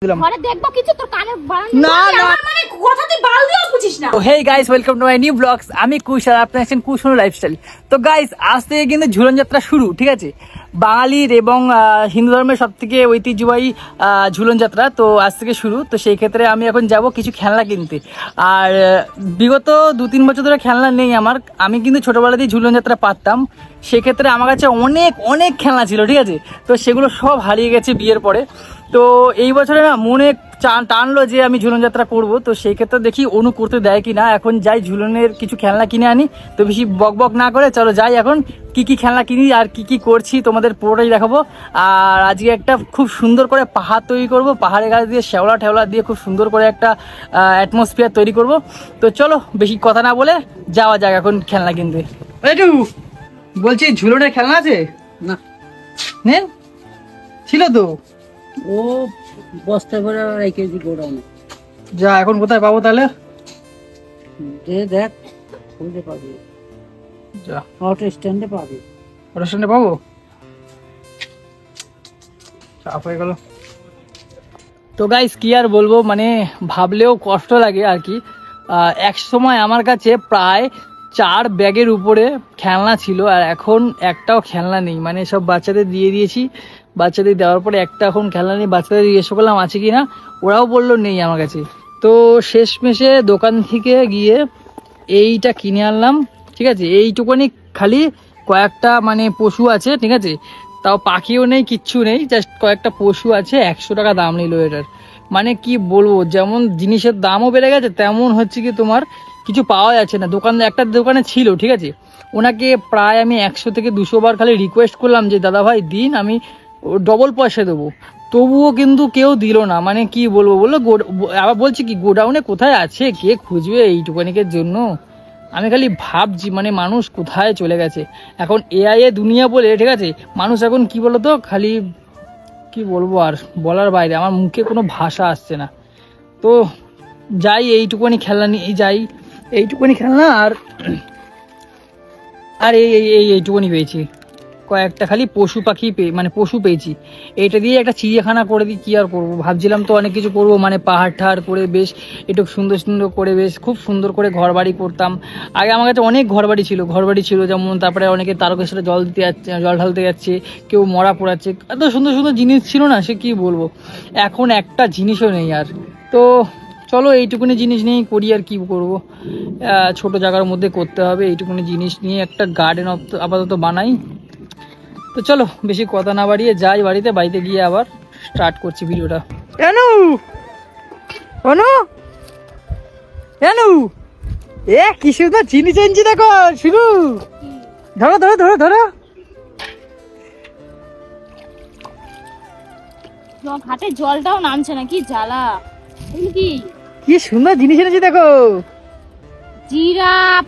আমি কুশ আর আপনারা আছেন কুশ লাইফস্টাইল। তো গাইস, আজ থেকে কিন্তু ঝুলন যাত্রা শুরু, ঠিক আছে? বাঙালির এবং হিন্দু ধর্মের সব থেকে ঐতিহ্যবাহী ঝুলন যাত্রা তো আজ থেকে শুরু। তো সেই ক্ষেত্রে আমি এখন যাব কিছু খেলনা কিনতে। আর বিগত 2-3 বছর ধরে খেলনা নেই আমার। আমি কিন্তু ছোটবেলাতেই ঝুলন যাত্রা পারতাম। সেক্ষেত্রে আমার কাছে অনেক অনেক খেলনা ছিল, ঠিক আছে? তো সেগুলো সব হারিয়ে গেছে বিয়ের পরে। তো এই বছরে না মনে টানলো যে আমি ঝুলন যাত্রা করবো। তো সেই ক্ষেত্রে দেখি অনু করতে দেয় কিনা। এখন যাই ঝুলনের কিছু খেলনা কিনে আনি। তো বেশি বক বক না করে চলো যাই এখন কি কি খেলনা কিনি আর কি কি করছি তোমাদের পুরোটাই দেখাবো। আর আজকে একটা খুব সুন্দর করে পাহাড় তৈরি করব, পাহাড়ের গাছ দিয়ে শ্যাওলা ঠেওলা দিয়ে খুব সুন্দর করে একটা অ্যাটমসফিয়ার তৈরি করব। তো চলো বেশি কথা না বলে যাওয়া যাক এখন খেলনা কিনতে। একটু বলছি, ঝুলনের খেলনা আছে না? নেন, ছিল তো ও বস্তা করে রেখেছি গোডাউনে। যা, এখন কোথায় পাবো তাহলে? দেখ খুঁজে পাবি, যা অটো স্ট্যান্ডে পাবি। অটো স্ট্যান্ডে পাবো? চাপ হয়ে গেল। তো গাইস, কি আর বলবো, মানে ভাবলেও কষ্ট লাগে আর কি। এক সময় আমার কাছে প্রায় 4 ব্যাগের উপরে খেলনা ছিল, আর এখন একটাও খেলনা নেই। মানে সব বাচ্চাদের দিয়ে দিয়েছি, বাচ্চাদের দেওয়ার পরে একটা এখন খেলনা নেই। বাচ্চাদের জিজ্ঞেস করলাম আছে কি না, ওরাও বললো নেই আমার কাছে। তো শেষমেশে দোকান থেকে গিয়ে এইটা কিনে আনলাম, ঠিক আছে? এইটুকুনি খালি কয়েকটা মানে পশু আছে, ঠিক আছে? তাও পাখিও নেই, কিচ্ছু নেই, জাস্ট কয়েকটা পশু আছে। 100 টাকা দাম নিল এটার। মানে কি বলবো, যেমন জিনিসের দামও বেড়ে গেছে তেমন হচ্ছে কি তোমার কিছু পাওয়া যাচ্ছে না। একটা দোকানে ছিল, ঠিক আছে? ওনাকে প্রায় আমি 100 থেকে 200 বার খালি রিকোয়েস্ট করলাম যে দাদা ভাই দিন, আমি ডবল পয়সা দেবো, তবুও কিন্তু কেউ দিল না। মানে কি বলবো, বললো আবার বলছি কি গোডাউনে কোথায় আছে, কে খুঁজবে এইটুকানিকের জন্য। আমি খালি ভাবছি মানে মানুষ কোথায় চলে গেছে এখন। এআই এ দুনিয়া বলে, ঠিক আছে? মানুষ এখন কি বলতো, খালি কি বলবো আর বলার বাইরে, আমার মুখে কোনো ভাষা আসছে না। তো যাই, এইটুকুনি খেলনা নিয়ে যাই, এইটুকুনি খেলনা আর আর এইটুকুনি পেয়েছি। কয়েকটা খালি পশু পাখি মানে পশু পেয়েছি। এইটা দিয়ে একটা চিড়িয়াখানা করে দিই, কি আর করবো। ভাবছিলাম তো অনেক কিছু করবো, মানে পাহাড় ঠাড় করে বেশ একটু সুন্দর সুন্দর করে বেশ খুব সুন্দর করে ঘর বাড়ি করতাম। আগে আমার কাছে অনেক ঘর বাড়ি ছিল যেমন, তারপরে অনেকে তারকেশ্বরে জল দিতে যাচ্ছে, জল ঢালতে যাচ্ছে, কেউ মরা পোড়াচ্ছে, এত সুন্দর সুন্দর জিনিস ছিল না, সে কি বলবো। এখন একটা জিনিসও নেই আর। তো চলো এইটুকুনি জিনিস নিয়েই করি, আর কি করবো। ছোট জায়গার মধ্যে করতে হবে। এইটুকুনি জিনিস নিয়ে একটা গার্ডেন আপাতত বানাই। তো চলো বেশি কথা না বাড়িয়ে যাই বাড়িতে গিয়ে আবার স্টার্ট করছি ভিডিওটা। কি সুন্দর জিনিস এনেছি, দেখো শুরু। ধরো ধরো ধরো ধরো, ঘাটে জলটাও নামছে না, কি জ্বালা। কি সুন্দর জিনিস এনেছি দেখো। জিরাফ,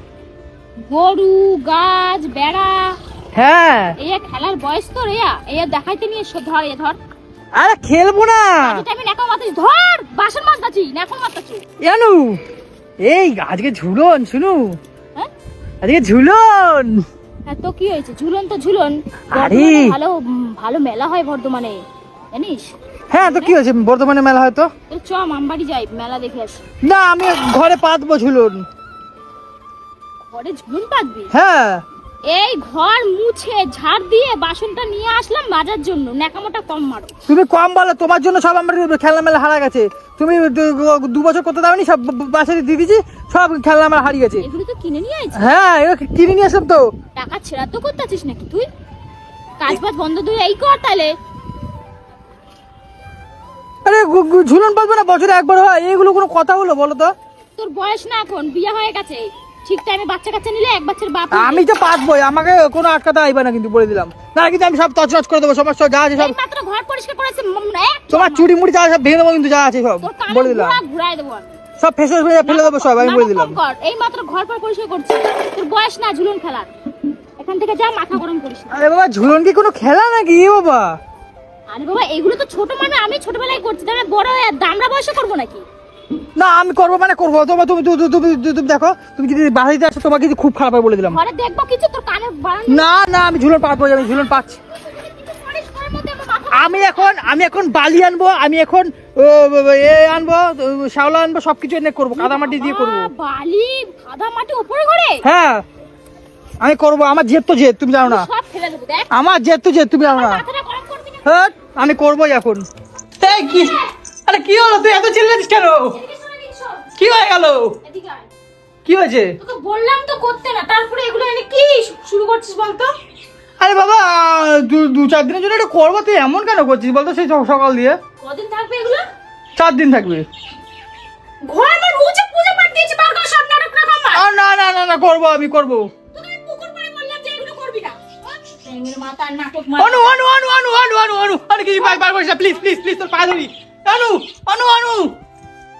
গরু, গাছ, বেড়া। হ্যাঁ, এই খেলার বয়স তো রেয়া, এই দেখাইতে নিয়ে ধর ধর। আরে খেলবো না, আমি নেকা মাতাছি, ধর বাসন মাজতাছি, নেকা মাতাছি। জানু এই আজকে ঝুলন, শুনু হ্যাঁ আজকে ঝুলন। হ্যাঁ তো কি হয়েছে, ঝুলন তো ঝুলন। আরে ভালো ভালো মেলা হয় বর্ধমানে, জানিস? হ্যাঁ তো কি হয়েছে, বর্ধমানে মেলা হয় তো চ আমবাড়ি যাই, মেলা দেখে আসি। না, আমি ঘরে পাতবো ঝুলন। ঘরে ঝুলন পাতবি? হ্যাঁ, এই ঘর মুছে ঝাড় দিয়ে বাসনটা নিয়ে আসলাম বাজার জন্য, নেকামোটা কম মারো। তুমি কম বলো, তোমার জন্য সব আমার খেলনা মেলা হারা গেছে। তুমি 2 বছর করতে দাওনি, সব বাসায় দিয়ে দিয়েছি, সব খেলনা আমার হারিয়ে গেছে। এগুলো তো কিনে নিয়ে আইছিস? হ্যাঁ, এগুলো কিনে নিয়ে আসলাম তো। টাকা ছেড়া তো করতেছিস নাকি তুই? কাজ বাজ বন্ধ তুই এই কর তাহলে। আরে ঝুলন পাতবো না, বছরে একবার হয়, এগুলো কোনো কথা হলো বলো তো? তোর বয়স না, এখন বিয়ে হয়ে গেছে, ঠিক টাইমে বাচ্চা কাচ্চা নিলে এক বাচ্চার বাপ। আমি তো পাতবই, আমাকে কোনো আটকাতে আইবা না কিন্তু, বলে দিলাম। না কিন্তু আমি সব তছনছ করে দেবো, সমস্ত যা আছে সব। মাত্র ঘর পরিষ্কার করেছে, তোমার চুড়ি মুড়ি যা সব ভেঙে দেবো কিন্তু, যা আছে সব বলে দিলাম। ঘুরাই দেবো আমি সব ফেসে ফেলে দেবো সব, আমি বলে দিলাম। এই মাত্র ঘর পরিষ্কার করছিস, তোর বয়স না ঝুলন খেলার। এখান থেকে যা, মাথা গরম করিস না। আরে বাবা, ঝুলন কি কোনো খেলা নাকি বাবা? আরে বাবা, এগুলো তো ছোট, মানে আমি ছোটবেলায় করছি, তাহলে বড় হয়ে দামড়া বয়সে করবো নাকি? না আমি করবো, মানে করবো। তোমার তুমি দেখো, তুমি যদি বাড়িতে আসো তোমাকে খুব খারাপ হয় বলে দিলাম। ঘরে দেখবো কিছু, তোর কানে না না, আমি ঝুলন পাতবো, আমি ঝুলন পাচ্ছি। আমি এখন বালি আনবো, আমি এখন ও এ আনবো, শ্যাওলা আনবো, সবকিছু এনে করবো, কাদামাটি দিয়ে করবো। বালি কাদা মাটি উপরে করে? হ্যাঁ আমি করবো, আমার জেদ তো জেদ, তুমি জানো না। সব ফেলে দেবো দেখ। আমার জেদ তো জেদ, তুমি জানো না। মাথাটা গরম করবি না। হ্যাঁ আমি করবোই এখন। এই কি, আরে কি হলো, তুই এত চিল্লাছিস কেন? এদিকে সরে দিন সব। কি হয়ে গেল? এদিকে আয়। কি হয়েছে? তোকে বললাম তো করতে না, তারপরে এগুলো এনে কি শুরু করছিস বলতো? আরে বাবা, দু 4 দিনের জন্য এটা করবো, তুই এমন কেন করছিস বলতো? সেই সকাল দিয়ে কদিন থাকবে এগুলো? 4 দিন থাকবে। ঘর আমার মুছে পুজো পাঠ দিয়েছি, বার কর সব নাটক না কমা। না না না না, করবো, আমি করবো। তোকে আমি পুকুর পাড়ে বললাম যে এগুলো করবি না। ঠ্যাঙের মাথা নাটক অনু অনু অনু অনু অনু অনু অনু আরে কি বার করিস না, প্লিজ প্লিজ প্লিজ, তোর পা ধরি। অনু অনু অনু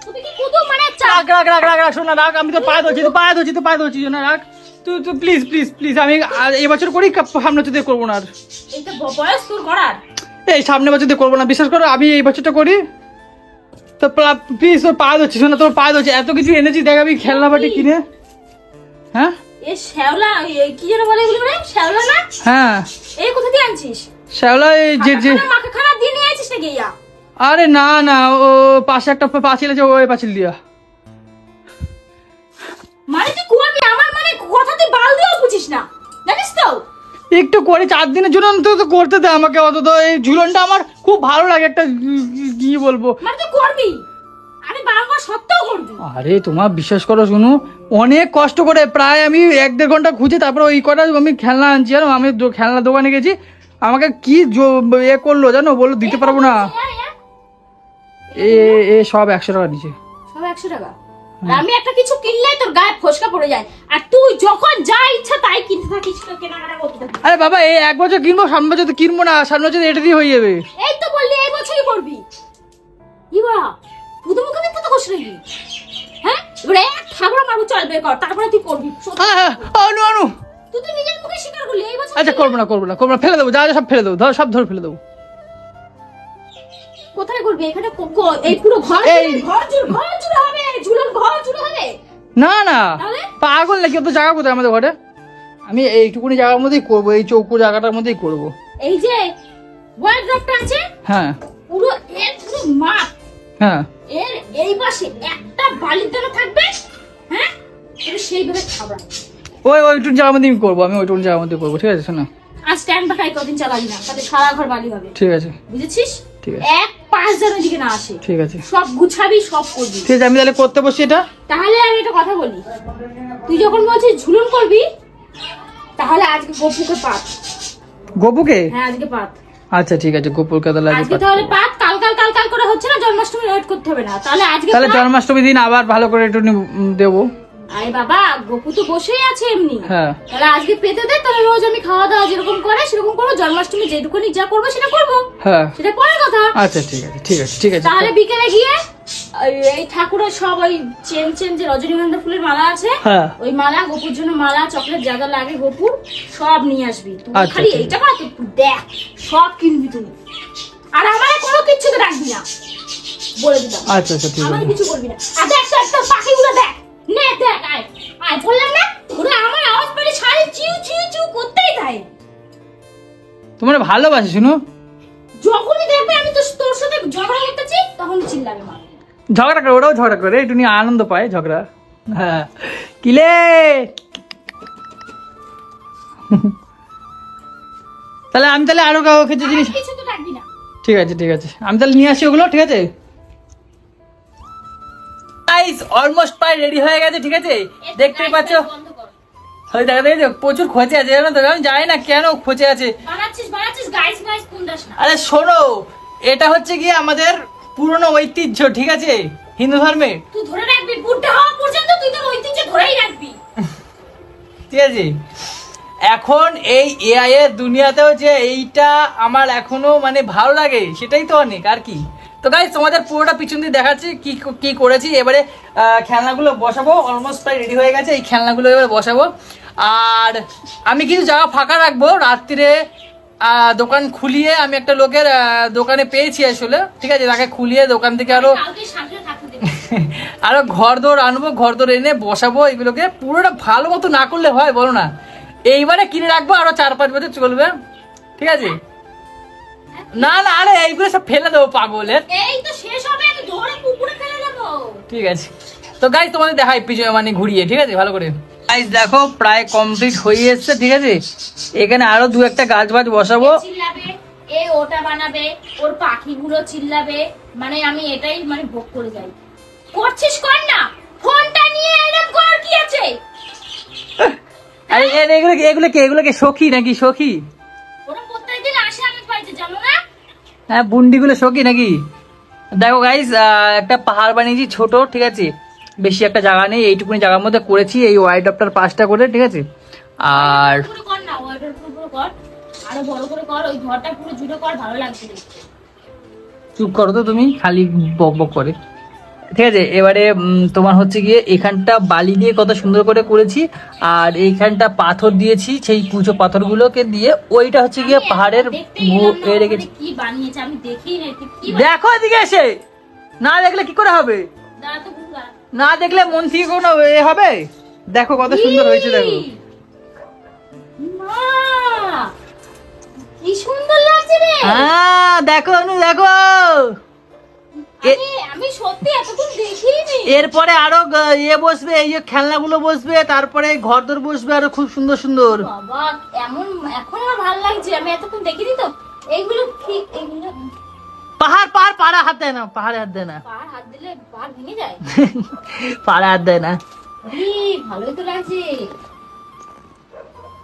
তুমি কি কুদু মানে রাগ রাগ রাগ রাগ রাগ, শোন না, রাগ, আমি তো পা ধরছি, তো পা ধরছি, তো পা ধরছি না, রাগ। তুই তুই প্লিজ প্লিজ প্লিজ, আমি এবছর করি, সামনে বছর দিয়ে করবো না আর। এইটা বয়স তোর করার? এই সামনে বছর দিয়ে করবো না, বিশ্বাস করো, আমি এই বছরটা করি। তো প্লিজ তোর পা ধরছি, শোন না, তোর পা ধরছি, এত কিছু এনেছি, দেখ আমি খেলনা বাটি কিনে। হ্যাঁ এ শ্যাওলা, এই কি যেন বলে এগুলো রে? শ্যাওলা না? হ্যাঁ এই কোথা দিয়ে আনছিস? শ্যাওলা, এই যে মাকে খানা দিয়ে নিয়ে আছিস নাকি ইয়া? আরে না না, ও পাশে একটা পাঁচিল আছে, ওই পাঁচিল দিয়া। মানে তুই করবি আমার মানে কথা তুই বাল দিয়েও বুঝিস না, জানিস তো? একটু করে 4 দিনের জন্য অন্তত করতে দে আমাকে, অন্তত এই ঝুলনটা আমার খুব ভালো লাগে, একটা কি বলবো। মানে তুই করবি, আমি বারবার সত্ত্বেও করবি? আরে তোমার বিশ্বাস করো, শুনো, অনেক কষ্ট করে প্রায় আমি 1-1.5 ঘন্টা খুঁজে তারপরে ওই কটা আমি খেলনা আনছি, আর আমি খেলনা দোকানে গেছি, আমাকে কি এ করলো জানো, বললো দিতে পারবো না। এ এ সব 100 টাকা নিচে, সব 100 টাকা। আর আমি একটা কিছু কিনলে তোর গায়ে ফসকা পড়ে যায়, আর তুই যখন যা ইচ্ছা তাই কিনতে থাকিস, তো কেনাকাটা করতে থাকিস। আরে বাবা, এই 1 বছর কিনবো, সামনে বছর তো কিনবো না, সামনে বছর এটা দিয়ে হয়ে যাবে। এই তো বললি এই বছরই করবি, ইবা পুদু মুখে মিথ্যা তো কষ্ট নাকি? হ্যাঁ, এবারে এক ঠাকুরা মারু চল বের কর, তারপরে তুই করবি। অনু অনু, তুই তো নিজের মুখে স্বীকার করলি এই বছর। আচ্ছা করবো না করবো না করবো না, ফেলে দেবো, যা যা সব ফেলে দেবো, ধর সব ধরে ফেলে দেবো। কোথায় করবি? এখানে এই পুরো ঘর ঘর জুড়ে হবে, ঝুলন ঘর জুড়ে হবে। না না, তাহলে? পাগল নাকি, অত জায়গা কোথায় আমাদের ঘরে? আমি এইটুকুনি জায়গার মধ্যেই করবো, এই চৌকো জায়গাটার মধ্যেই করবো। এই যে ওয়ার্ড্রপটা আছে, হ্যাঁ পুরো এর পুরো মাপ, হ্যাঁ, এর এই পাশে একটা বালির দানা থাকবে, হ্যাঁ, এটা সেইভাবে খাবার। ওইটুকু জায়গার মধ্যে আমি করবো, আমি ওইটুকু জায়গার মধ্যে করবো, ঠিক আছে? শোনো, আর স্ট্যান্ড বাই কদিন চালাবি না, তাতে সারা ঘর বালি হবে, ঠিক আছে বুঝেছিস? ঠিক আছে এক পাঁচ যেন দিকে না আসে, ঠিক আছে সব গুছাবি, সব করবি। ঠিক আছে, আমি তাহলে করতে বসছি এটা। তাহলে আমি একটা কথা বলি, তুই যখন বলছিস ঝুলন করবি, তাহলে আজকে গপুকে পাত। গোপুকে? হ্যাঁ আজকে পাত। আচ্ছা ঠিক আছে, গোপুরকে তাহলে আজকে তাহলে পাত, কাল কাল কাল কাল করে হচ্ছে না, জন্মাষ্টমী ওয়েট করতে হবে না, তাহলে আজকে তাহলে পাত। জন্মাষ্টমীর দিন আবার ভালো করে একটু দেবো। আরে বাবা, গপু তো বসেই আছে এমনি, হ্যাঁ তাহলে আজকে পেতে দে, তাহলে রোজ আমি খাওয়া দাওয়া যেরকম করে সেরকম করবো, জন্মাষ্টমী যেটুকুনি যা করবো সেটা করবো, হ্যাঁ সেটা পরের কথা। আচ্ছা ঠিক আছে ঠিক আছে ঠিক আছে। তাহলে বিকেলে গিয়ে এই ঠাকুরের সব ওই চেন চেন যে রজনীগন্ধা ফুলের মালা আছে, হ্যাঁ ওই মালা, গপুর জন্য মালা, চকলেট যা যা লাগে গপুর সব নিয়ে আসবি তুই। আচ্ছা, খালি ঠিক এইটা না, তুই দেখ সব কিনবি তুই, আর আমার কোনো কিচ্ছুতে রাখবি না, বলে দিলাম। আচ্ছা আচ্ছা ঠিক আমার আছে। কিছু করবি না। আর দেখ দেখ তোর পাখিগুলো দেখ, নে দেখ, আয় আয়, বললাম না ওরা আমার আওয়াজ পেলে সারি চিউ চিউ চিউ করতেই থাকে। তোমার ভালোবাসি, শুনো, যখনই দেখবে আমি তো তোর সাথে ঝগড়া করতেছি তখন চিল্লাবে মা। ঝগড়া করে, ওরাও ঝগড়া করে, একটু নিয়ে আনন্দ পায় ঝগড়া। হ্যাঁ কিলে তাহলে আমি তাহলে আরো কিছু জিনিস, কিছু তো রাখবি না। ঠিক আছে ঠিক আছে, আমি তাহলে নিয়ে আসি ওগুলো, ঠিক আছে? গাইস অলমোস্ট প্রায় রেডি হয়ে গেছে, ঠিক আছে? দেখতেই পাচ্ছ, বন্ধ কর। ওই দেখা দেখো প্রচুর খোঁচে আছে, জানো তো? আমি জানি না কেন খোঁচে আছে। বানাচ্ছিস গাইস গাইস কোন দাস না। আরে শোনো, এটা হচ্ছে কি আমাদের পুরনো ঐতিহ্য, ঠিক আছে, হিন্দু ধর্মে, তুই ধরে রাখবি বুদ্ধা হওয়া পর্যন্ত, তুই তোর ঐতিহ্য ধরেই রাখবি, ঠিক আছে? এখন এই এআই এর দুনিয়াতেও যে এইটা আমার এখনো মানে ভালো লাগে, সেটাই তো অনেক, আর কি। তো গাইস তোমাদের পুরোটা পিছন দিয়ে দেখাচ্ছি কি কি করেছি। এবারে খেলনাগুলো বসাবো, অলমোস্ট প্রায় রেডি হয়ে গেছে, এই খেলনাগুলো এবারে বসাবো। আর আমি কিছু জায়গা ফাঁকা রাখবো, রাত্রিরে দোকান খুলিয়ে আমি একটা লোকের দোকানে পেয়েছি আসলে, ঠিক আছে, তাকে খুলিয়ে দোকান থেকে আরো কালকে সাথে থাকতে দে। আরো ঘরদোর আনবো, ঘরদোর এনে বসাবো এগুলোকে। পুরোটা ভালো মতো না করলে হয় বলো না? এইবারে কিনে রাখবো, আরো 4-5 বছর চলবে, ঠিক আছে? না না, আরে এইগুলো সব ফেলে দেবো পাগলের। এই তো শেষ হবে, আমি ধরে পুকুরে ফেলে দেবো। ঠিক আছে, তো গাইস তোমাদের দেখাই পিছনে মানে ঘুরিয়ে, ঠিক আছে ভালো করে। গাইস দেখো প্রায় কমপ্লিট হয়ে এসছে, ঠিক আছে। এখানে আরো দু একটা গাছ বাজ বসাবো। চিল্লাবে, এ ওটা বানাবে, ওর পাখিগুলো চিল্লাবে, মানে আমি এটাই মানে ভোগ করে যাই। করছিস কর না, ফোনটা নিয়ে এরকম কর, কি আছে? আরে এগুলো কি সখী নাকি? সখী? ওরা প্রত্যেকদিন আসে আমার বাড়িতে, জানো না? হ্যাঁ, বুন্ডিগুলো সখী নাকি? দেখো গাইস, একটা পাহাড় বানিয়েছি ছোট, ঠিক আছে। বেশি একটা জায়গা নেই, এইটুকুনি জায়গার মধ্যে করেছি। এই ওয়াইড অফটার 5টা করে, ঠিক আছে। আর পুরো কর না, ওইটার পুরো কর, আরো বড় করে কর, ওই ঘরটা পুরো জুড়ে কর, ভালো লাগছে দেখতে। চুপ করো তো তুমি, খালি বক বক করে, ঠিক আছে। এবারে তোমার হচ্ছে গিয়ে এখানটা বালি দিয়ে কত সুন্দর করে করেছি, আর এইখানটা পাথর দিয়েছি, সেই কুচো পাথরগুলোকে দিয়ে ওইটা হচ্ছে গিয়ে পাহাড়ের রেখেছি। কি বানিয়েছে আমি দেখিই না, কি দেখো এদিকে এসে, না দেখলে কি করে হবে? দাঁড়া তো বুঝলা, না দেখলে মন থেকে কোনো এ হবে? দেখো কত সুন্দর হয়েছে, দেখো। মা, কি সুন্দর লাগছে রে। হ্যাঁ দেখো অনু, দেখো। আমি সত্যি এতক্ষণ দেখিনি। এরপরে আরো ইয়ে বসবে, এই যে খেলনাগুলো বসবে, তারপরে ঘরদোর বসবে আরো খুব সুন্দর সুন্দর। বাবা এমন এখন আমার ভালো লাগছে, আমি এতক্ষণ দেখিনি তো। এইগুলো কি? এইগুলো পাহাড়ে হাত দেয় না, পাহাড়ে হাত দেয় না, পাহাড় হাত দিলে পাহাড় ভেঙে যায়। পাহাড়ে হাত দেয় না। ভালোই তো লাগছে।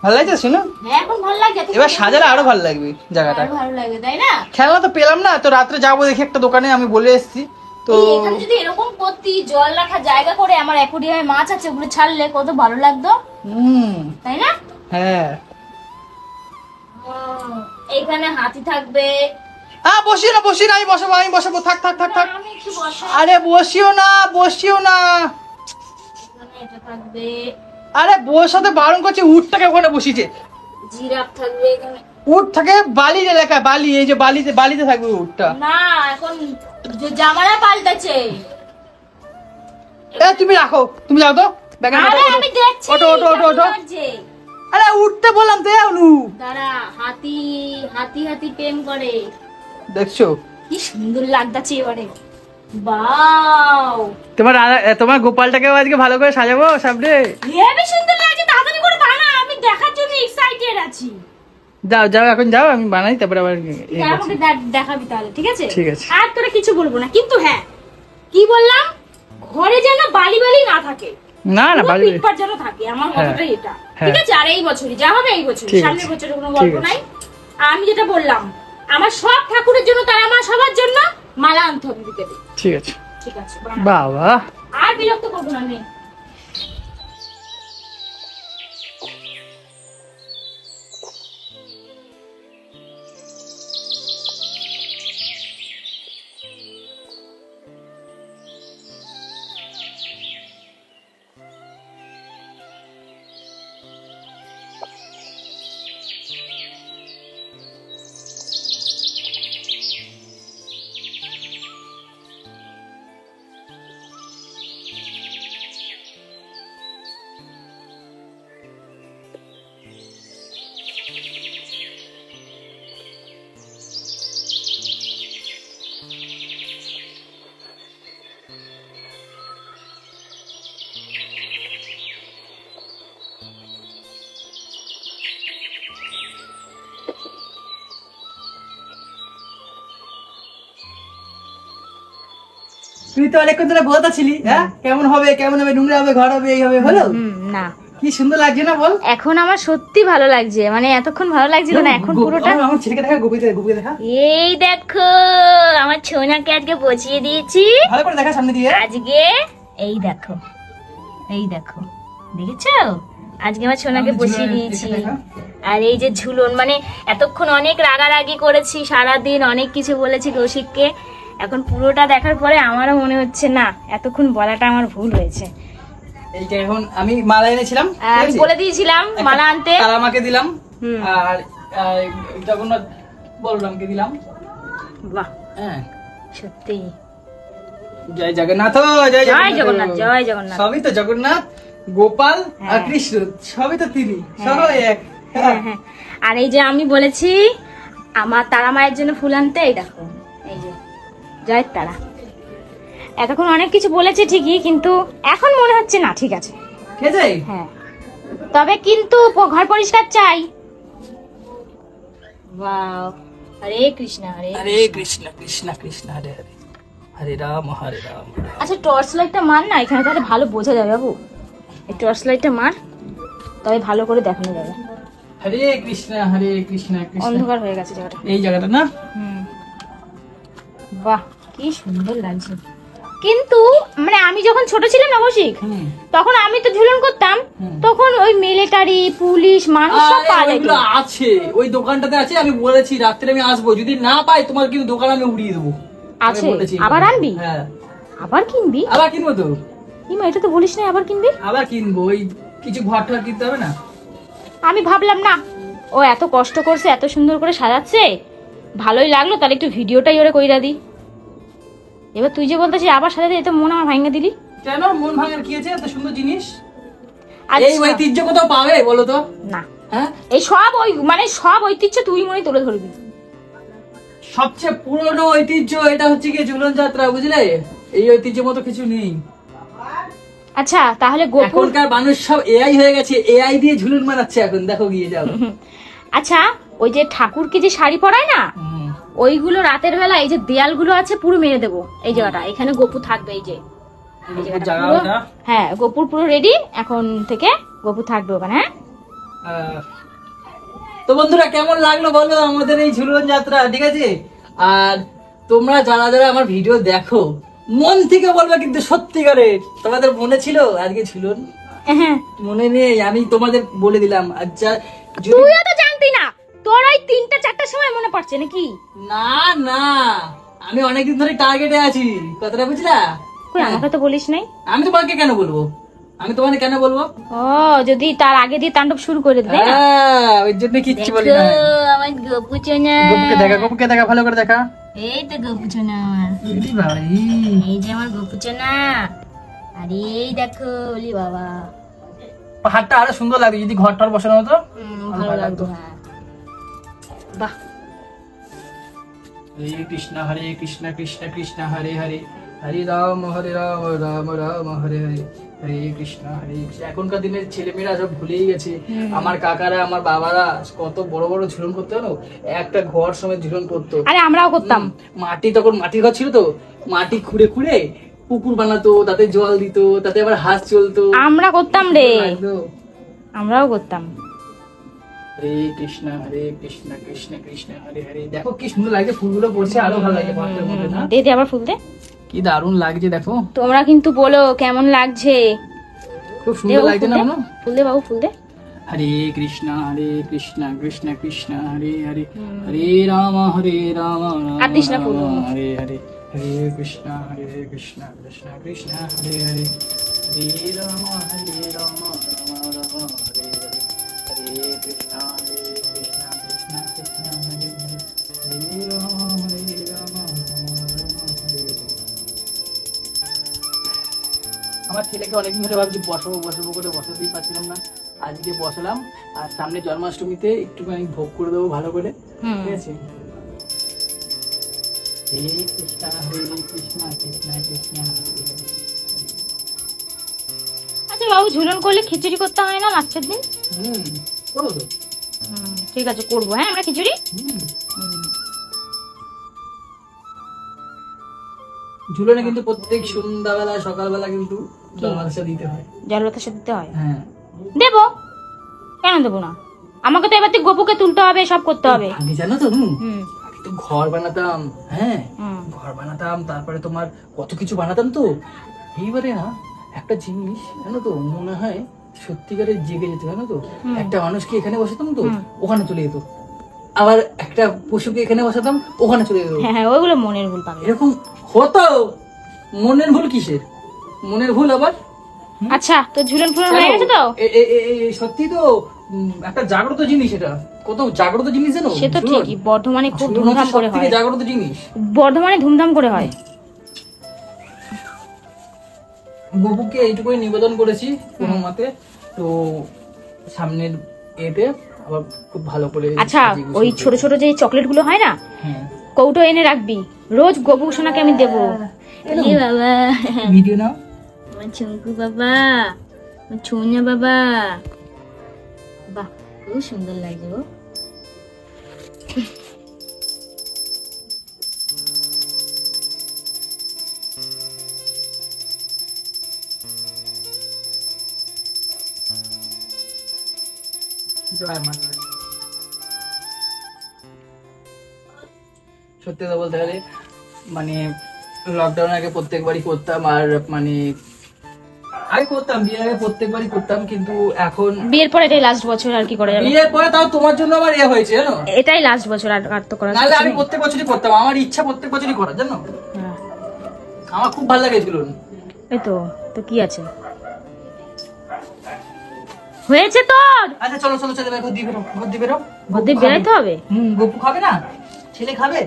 ভালো লাগছে শোনো? হ্যাঁ এখন ভালো লাগছে। এবার সাজালে আরো ভালো লাগবে জায়গাটা। আরো ভালো লাগবে, তাই না? খেলনা তো পেলাম না, তো রাত্রে যাবো দেখি একটা দোকানে, আমি বলে এসেছি তো। এখানে যদি এরকম করতি, জল রাখার জায়গা করে, আমার অ্যাকোয়ারিয়ামে মাছ আছে, ওগুলো ছাড়লে কত ভালো লাগতো, তাই না? হ্যাঁ, এইখানে হাতি থাকবে। বসিও না, আমি বসাবো, থাক। আমি একটু বসাই। আরে বসিও না। এখানে এটা থাকবে, আরে বসাতে বারণ করছে, উটটাকে ওখানে বসিয়েছে। জিরাফ থাকবে এখানে। উট থাকে বালির এলাকায়, বালি, এই যে বালিতে থাকবে উটটা। না এখন যে জামানা পাল্টাছে। তুমি রাখো, তুমি যাও তো। আরে আমি দেখছি। ওটো। লাগছে। আরে উঠতে বললাম তো, অনু দাঁড়া, হাতি প্রেম করে। দেখছো কি সুন্দর লাগতাছে এবারে। বাও, তোমার গোপালটাকে আজকে ভালো করে সাজাবো সামনে। হেবি সুন্দর লাগছে, তাড়াতাড়ি করে বানা, আমি দেখার জন্য এক্সাইটেড আছি। যাও এখন যাও, আমি বানাই, তারপরে আবার আমাকে দেখাবি তাহলে, ঠিক আছে? ঠিক আছে। আর তোরা কিছু বলবো না, কিন্তু হ্যাঁ কি বললাম, ঘরে যেন বালি না থাকে, না বালি পিটপাট যেন থাকে, আমার মতটাই এটা, ঠিক আছে? আর এই বছরই যা হবে এই বছরই, সামনের বছরের কোনো গল্প নাই। আর আমি যেটা বললাম, আমার সব ঠাকুরের জন্য, তারা আমার সবার জন্য মালা আনতে হবে বিকেলে। ঠিক আছে বানা। বাবা, আর বিরক্ত করবো না আমি। তুই তো অনেকক্ষণ ধরে বলতে ছিলি, হ্যাঁ কেমন হবে নোংরা হবে, ঘর হবে, এই হবে, হলো না, কি সুন্দর লাগছে না বল? এখন আমার সত্যি ভালো লাগছে, মানে এতক্ষণ ভালো লাগছিল না, এখন পুরোটা। আমার ছেলেকে দেখা, গুপিতে দেখা। এই দেখো আমার ছোনাকে আজকে বসিয়ে দিয়েছি, ভালো করে দেখা সামনে দিয়ে। আজকে এই দেখো দেখেছো, আজকে আমার ছোনাকে বসিয়ে দিয়েছি। আর এই যে ঝুলন, মানে এতক্ষণ অনেক রাগারাগি করেছি, সারাদিন অনেক কিছু বলেছি কৌশিককে, এখন পুরোটা দেখার পরে আমারও মনে হচ্ছে না, এতক্ষণ বলাটা আমার ভুল হয়েছে। এইটা এখন আমি মালা এনেছিলাম, আমি বলে দিয়েছিলাম মালা আনতে, তারা আমাকে দিলাম, আর জগন্নাথ বলরামকে দিলাম। বাহ, হ্যাঁ সত্যি জয় জগন্নাথ, জয় জগন্নাথ। সবই তো জগন্নাথ, গোপাল আর কৃষ্ণ, সবই তো তিনি, সবাই এক। আর এই যে আমি বলেছি আমার তারা মায়ের জন্য ফুল আনতে, এই দেখো এই যে জয়ের তারা। এতক্ষণ অনেক কিছু বলেছে ঠিকই, কিন্তু এখন মনে হচ্ছে না ঠিক আছে। ঠিক আছে, হ্যাঁ, তবে কিন্তু ঘর পরিষ্কার চাই। ওয়াও, হরে কৃষ্ণ হরে হরে কৃষ্ণ কৃষ্ণ কৃষ্ণ হরে হরে, হরে রাম হরে রাম। আচ্ছা টর্চ লাইটটা মার না, এখানে তাহলে ভালো বোঝা যাবে বাবু। এই টর্চ লাইটটা মার, তবে ভালো করে দেখানো যাবে। হরে কৃষ্ণ কৃষ্ণ, অন্ধকার হয়ে গেছে জায়গাটা। এই জায়গাটা না? বাহ কি সুন্দর লাগছে। কিন্তু মানে আমি যখন ছোট ছিলাম না কৌশিক, তখন আমি তো ঝুলন করতাম, তখন ওই মিলিটারি পুলিশ মানুষ সব পাওয়া যেত। ওইগুলো আছে, ওই দোকানটাতে আছে। আমি বলেছি রাত্রে আমি আসবো, যদি না পাই তোমার কিন্তু দোকান আমি উড়িয়ে দেবো। আছে, আবার আনবি? হ্যাঁ, আবার কিনবি? আবার কিনবো তো। ইমা এটা তো বলিস না আবার কিনবি। আবার কিনবো, ওই কিছু ঘর টর কিনতে হবে না। আমি ভাবলাম না, ও এত কষ্ট করছে, এত সুন্দর করে সাজাচ্ছে, ভালোই লাগলো, তাহলে একটু ভিডিওটাই ওরে কইরা দি। এবার তুই যে বলতেছিস আবার সাজাতে, এটা মন আমার ভাঙা দিলি কেন? মন ভাঙার কি আছে? এত সুন্দর জিনিস, আচ্ছা। এই ঐতিহ্য কোথাও পাবে বলো তো? না, হ্যাঁ, এই সব ওই মানে সব ঐতিহ্য তুই মনে তুলে ধরবি। সবচেয়ে পুরনো ঐতিহ্য এটা হচ্ছে কি ঝুলন যাত্রা, বুঝলে? এই ঐতিহ্য মতো কিছু নেই। আচ্ছা তাহলে গোপুর, এখনকার মানুষ সব এআই হয়ে গেছে, এআই দিয়ে ঝুলন বানাচ্ছে এখন, দেখো গিয়ে যাও। আচ্ছা ওই যে ঠাকুরকে যে শাড়ি পরায় না, ওইগুলো রাতের বেলা এই যে দেয়ালগুলো আছে পুরো মেরে দেবো। এই জায়গাটা এখানে গোপু থাকবে, এই যে এই জায়গাটা পুরো, হ্যাঁ গোপুর পুরো রেডি, এখন থেকে গোপু থাকবে ওখানে। হ্যাঁ তো বন্ধুরা কেমন লাগলো বলো আমাদের এই ঝুলন যাত্রা, ঠিক আছে? আর তোমরা যারা যারা আমার ভিডিও দেখো, মন থেকে বলবে কিন্তু সত্যিকারের, তোমাদের মনে ছিল আজকে ঝুলন? মনে নেই, আমি তোমাদের বলে দিলাম। আচ্ছা তুইও তো জানতি না, তোর ওই 3টা 4টার সময় মনে পড়ছে নাকি? না না, আমি অনেকদিন ধরে টার্গেটে আছি, কথাটা বুঝলা? কই আমাকে তো বলিস নাই। আমি তোমাকে কেন বলবো? আমি তোমাকে কেন বলবো? ও যদি তার আগে দিয়ে তাণ্ডব শুরু করে দিবে। হ্যাঁ, ওই জন্য কিচ্ছু বলি না। আমার গোপু চোনা, গোপুকে দেখা, ভালো করে দেখা। এই তো গোপু চোনা আমার, দিদি ভাই, এই যে আমার গোপু চোনা। আরে এই দেখো, ওলি বাবা, পাহাড়টা আরো সুন্দর লাগবে যদি ঘরটার বসানো হতো, ভালো লাগতো। হ্যাঁ বাহ। হরে কৃষ্ণ কৃষ্ণ কৃষ্ণ হরে হরে, হরে রাম রাম রাম হরে হরে, হরে কৃষ্ণ হরে কৃষ্ণ। এখনকার দিনের ছেলেমেয়েরা সব ভুলেই গেছে। আমার কাকারা, আমার বাবারা কত বড় বড় ঝুলন করতো জানো, একটা ঘর সমেত ঝুলন করতো। আরে আমরাও করতাম। মাটি, তখন মাটির ঘর ছিল তো, মাটি খুঁড়ে খুঁড়ে পুকুর বানাতো, তাতে জল দিত, তাতে আবার হাঁস চলতো। আমরা করতাম রে, আমরাও করতাম। হরে কৃষ্ণ কৃষ্ণ কৃষ্ণ হরে হরে। দেখো কি সুন্দর লাগছে, ফুলগুলো পড়ছে, আরো ভালো লাগছে পাহাড়ের মধ্যে না? দে দে আবার ফুল দে, কি দারুণ লাগছে দেখো। তোমরা কিন্তু বলো কেমন লাগছে। খুব সুন্দর লাগছে না? ফুল দে বাবু, ফুল দে। হরে কৃষ্ণ কৃষ্ণ কৃষ্ণ হরে হরে, হরে রাম রাম আর দিস না ফুল। হরে হরে, হরে কৃষ্ণ কৃষ্ণ কৃষ্ণ হরে হরে, হরে রাম রাম রাম হরে হরে, হরে কৃষ্ণ কৃষ্ণ কৃষ্ণ হরে হরে, হরে রাম রাম রাম হরে হরে। আমার ছেলেকে অনেকদিন ধরে ভাবছি বসাবো করে বসাতেই পারছিলাম না, আজকে বসালাম। আর সামনে জন্মাষ্টমীতে একটুখানি ভোগ করে দেবো ভালো করে, ঠিক আছে? হরে কৃষ্ণ কৃষ্ণ কৃষ্ণ হরে হরে। আচ্ছা বাবু, ঝুলন করলে খিচুড়ি করতে হয় না লাস্টের দিন? করো তো। ঠিক আছে করবো, হ্যাঁ আমরা খিচুড়ি। ঝুলনে কিন্তু প্রত্যেক সন্ধ্যাবেলা সকালবেলা কিন্তু জলবাতাসা দিতে হয়। জলবাতাসা দিতে হয়? হ্যাঁ দেবো, কেন দেবো না? আমাকে তো এবার গোপুকে তুলতে হবে, সব করতে হবে। আগে জানো তো, আগে তো ঘর বানাতাম, হ্যাঁ ঘর বানাতাম, তারপরে তোমার কত কিছু বানাতাম তো। এইবারে না একটা জিনিস জানো তো, মনে হয় সত্যিকারের জেগে যেত, জানো তো। একটা মানুষকে এখানে বসাতাম তো, ওখানে চলে যেত, আবার একটা পশুকে এখানে বসাতাম, ওখানে চলে যেত। হ্যাঁ ওইগুলো মনের ভুল পাবে। এরকম হতো। মনের ভুল কিসের? মনের ভুল আবার। আচ্ছা তো ঝুলন ফুলন হয়ে গেছে তো? সত্যি তো একটা জাগ্রত জিনিস, এটা কত জাগ্রত জিনিস জানো? সে তো ঠিকই, বর্ধমানে খুব ধুমধাম করে হয়। জাগ্রত জিনিস বর্ধমানে ধুমধাম করে হয়। গোপুকে এইটুকুই নিবেদন করেছি কোনো মতে। তো সামনের এতে আবার খুব ভালো করে আচ্ছা সাজিয়ে গুছিয়ে ওই ছোট ছোট যে চকলেট গুলো হয় না, হ্যাঁ কৌটো এনে রাখবি, রোজ গপু সোনাকে আমি দেবো। এ বাবা, ভিডিও নাও। আমার চুমকু বাবা, আমার ছুঁয়া বাবা, বাহ খুব সুন্দর লাগছে গো। জয় মা। সত্যি কথা বলতে গেলে মানে লকডাউন আগে প্রত্যেকবারই করতাম, আর মানে আগে করতাম, বিয়ের আগে প্রত্যেকবারই করতাম, কিন্তু এখন বিয়ের পরে এটাই লাস্ট বছর, আর কি করা যাবে। বিয়ের পরে তাও তোমার জন্য আমার ইয়ে হয়েছে জানো, এটাই লাস্ট বছর, আর তো করা নাহলে যাচ্ছে আমি না। প্রত্যেক বছরই করতাম, আমার ইচ্ছা প্রত্যেক বছরই করার জানো, হ্যাঁ, আমার খুব ভালো লাগে ঝুলুন। এই তো তো কি আছে, হয়েছে তোর, আচ্ছা চলো চলো চলো, ঘর দিয়ে বেরো, ঘর দিয়ে বেরো। ঘর দিয়ে বেরাইতে হবে। গপু খাবে না, ছেলে খাবে।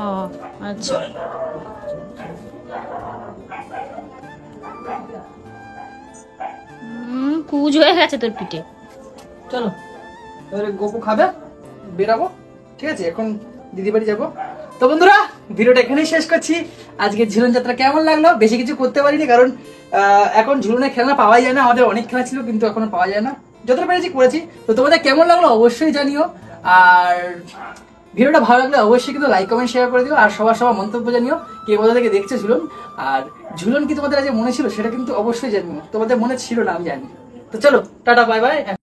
ও আচ্ছা, কুজ হয়ে গেছে তোর পিঠে। চলো এবারে গপু খাবে, বেরাবো, ঠিক আছে? এখন দিদি বাড়ি যাবো। তো বন্ধুরা ভিডিওটা এখানেই শেষ করছি। আজকে ঝুলন যাত্রা কেমন লাগলো? বেশি কিছু করতে পারিনি, কারণ এখন ঝুলনের খেলনা পাওয়াই যায় না, আমাদের অনেক খেলা ছিল কিন্তু এখন পাওয়া যায় না, যতটা পেরেছি করেছি। তো তোমাদের কেমন লাগলো অবশ্যই জানিও, আর ভিডিওটা ভালো লাগলে অবশ্যই কিন্তু লাইক কমেন্ট শেয়ার করে দিও, আর সবার মন্তব্য জানিও কে কোথা থেকে দেখছে ঝুলন, আর ঝুলন কি তোমাদের আজ মনে ছিল সেটা কিন্তু অবশ্যই জানিও, তোমাদের মনে ছিল না আমি জানি। তো চলো টাটা বাই বাই।